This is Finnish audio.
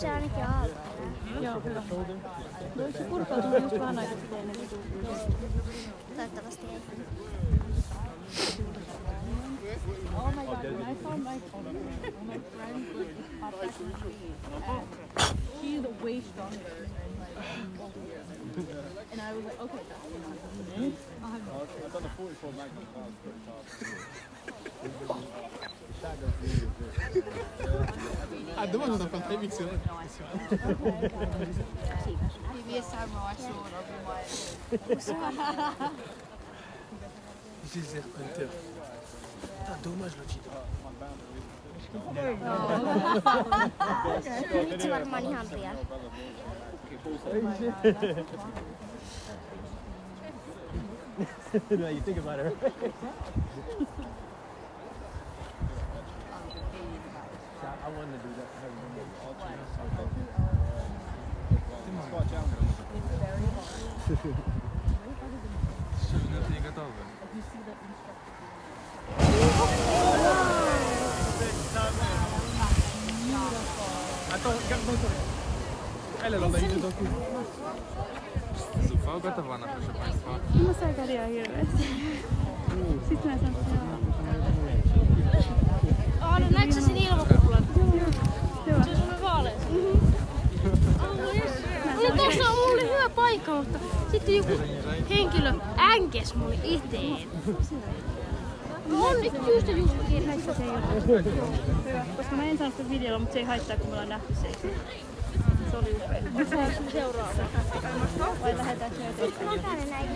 Se ainakin aalto. Joo, hyvä. Voiko se purkautua just vähän aikaa sitten ennen kuin tuu? Toivottavasti ei. Oh my god, when I found my friend with hot she's way stronger and I was like, okay, I've done a 44 Magnum, that was pretty fast. Demain on a fait très vite, c'est vrai. PBS Samurai Sword over my... Geyser Hunter. Putain, dommage le titre. Nyt se varmaan ihan pian. No, you think about it, right? I wanted to do that. Älä ole idę do kuchni. Zupa gotowana, proszę Państwa. Masakaria hirveästi. Sitten mä sanon, Oh, näetkö sä sen ilmakuplan? hyvä. Se on semmoinen vaalea. Tuossa oli hyvä paikka, mutta sitten joku henkilö änkes mulle eteen. On nyt just Haittaa se ei ole. Hyvä, koska mä en saanut sitä videolla, mutta se ei haittaa, kun me ollaan nähty se. Se oli upea. seuraava. Vai lähdetäänkö me eteenpäin? Mä käyn näitä